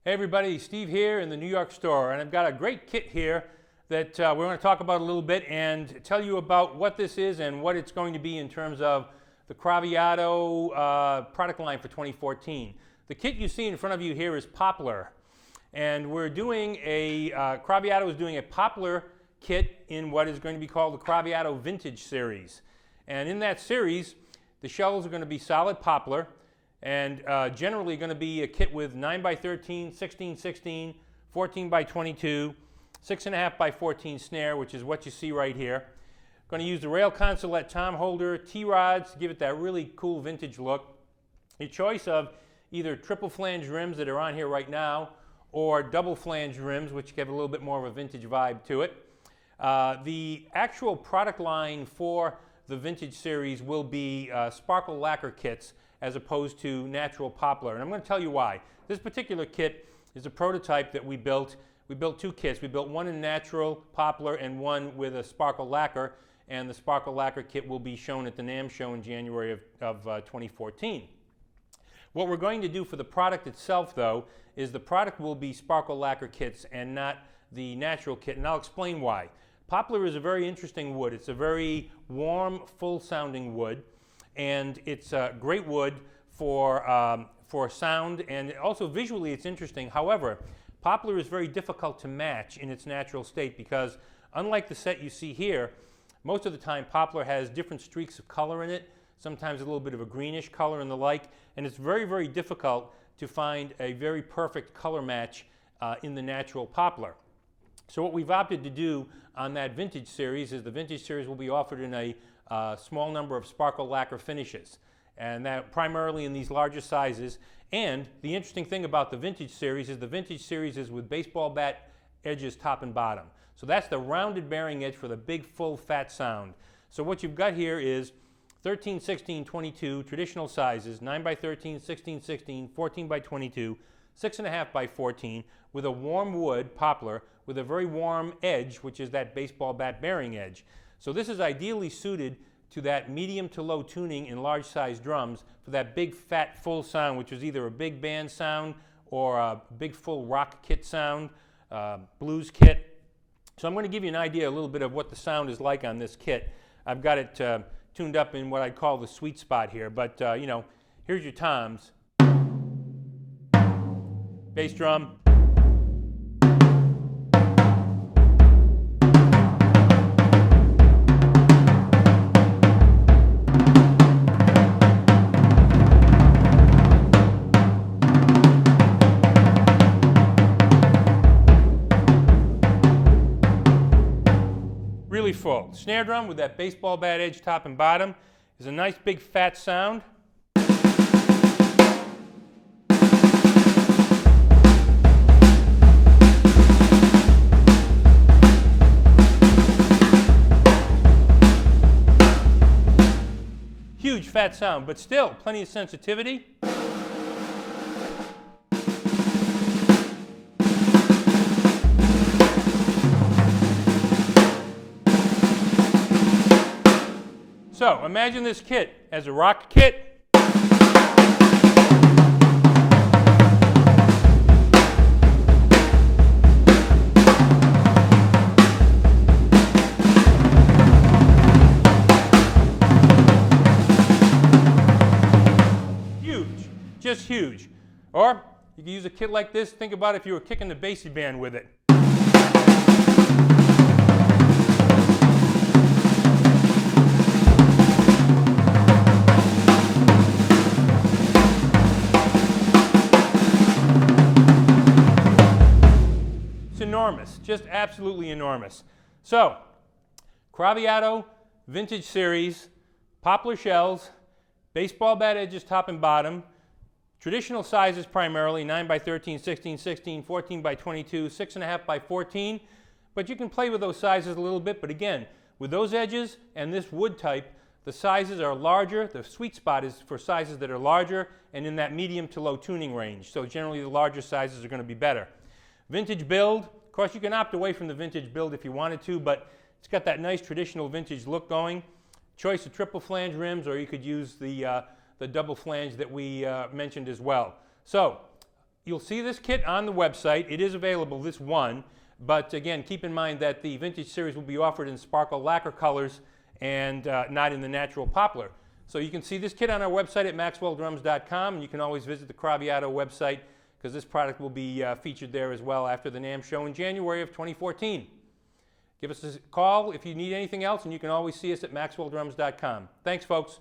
Hey everybody, Steve here in the New York store, and I've got a great kit here that we're going to talk about a little bit and tell you about what this is and what it's going to be in terms of the Craviotto product line for 2014. The kit you see in front of you here is Poplar, and we're doing Craviotto is doing a Poplar kit in what is going to be called the Craviotto Vintage Series. And in that series, the shells are going to be solid Poplar, and generally going to be a kit with 9x13, 16x16, 14x22, 6.5x14 snare, which is what you see right here. Going to use the rail consolette tom holder, T-rods to give it that really cool vintage look. Your choice of either triple flange rims that are on here right now, or double flange rims, which give a little bit more of a vintage vibe to it. The actual product line for the Vintage Series will be sparkle lacquer kits as opposed to natural poplar. And I'm going to tell you why. This particular kit is a prototype that we built. We built two kits. We built one in natural poplar and one with a sparkle lacquer. And the sparkle lacquer kit will be shown at the NAMM show in January of 2014. What we're going to do for the product itself, though, is the product will be sparkle lacquer kits and not the natural kit. And I'll explain why. Poplar is a very interesting wood. It's a very warm, full-sounding wood. And it's a great wood for sound, and also visually it's interesting. However, poplar is very difficult to match in its natural state because unlike the set you see here, most of the time poplar has different streaks of color in it, sometimes a little bit of a greenish color and the like, and it's very, very difficult to find a very perfect color match in the natural poplar. So what we've opted to do on that Vintage Series is the Vintage Series will be offered in a small number of sparkle lacquer finishes, and that primarily in these larger sizes. And the interesting thing about the Vintage Series is with baseball bat edges top and bottom. So that's the rounded bearing edge for the big, full, fat sound. So what you've got here is 13, 16, 22 traditional sizes, 9x13, 16, 16, 14x22, 6.5x14 with a warm wood poplar with a very warm edge, which is that baseball bat bearing edge. So this is ideally suited to that medium to low tuning in large size drums for that big fat full sound, which is either a big band sound or a big full rock kit sound, blues kit. So I'm going to give you an idea a little bit of what the sound is like on this kit. I've got it tuned up in what I'd call the sweet spot here, but you know, here's your toms. Bass drum. Really full. Snare drum with that baseball bat edge top and bottom is a nice big fat sound. Huge fat sound, but still plenty of sensitivity. So imagine this kit as a rock kit. Huge, just huge. Or you can use a kit like this. Think about if you were kicking the bassy band with it. Enormous, just absolutely enormous. So, Craviotto Vintage Series, poplar shells, baseball bat edges top and bottom, traditional sizes primarily, 9x13, 16, 16, 14x22, 6.5x14, but you can play with those sizes a little bit, but again, with those edges and this wood type, the sizes are larger. The sweet spot is for sizes that are larger and in that medium to low tuning range, so generally the larger sizes are going to be better. Vintage build. Of course, you can opt away from the vintage build if you wanted to, but it's got that nice traditional vintage look going. Choice of triple flange rims, or you could use the double flange that we mentioned as well. So, you'll see this kit on the website. It is available, this one, but again, keep in mind that the Vintage Series will be offered in sparkle lacquer colors and not in the natural poplar. So you can see this kit on our website at maxwelldrums.com, and you can always visit the Craviotto website because this product will be featured there as well after the NAMM show in January of 2014. Give us a call if you need anything else, and you can always see us at maxwelldrums.com. Thanks, folks.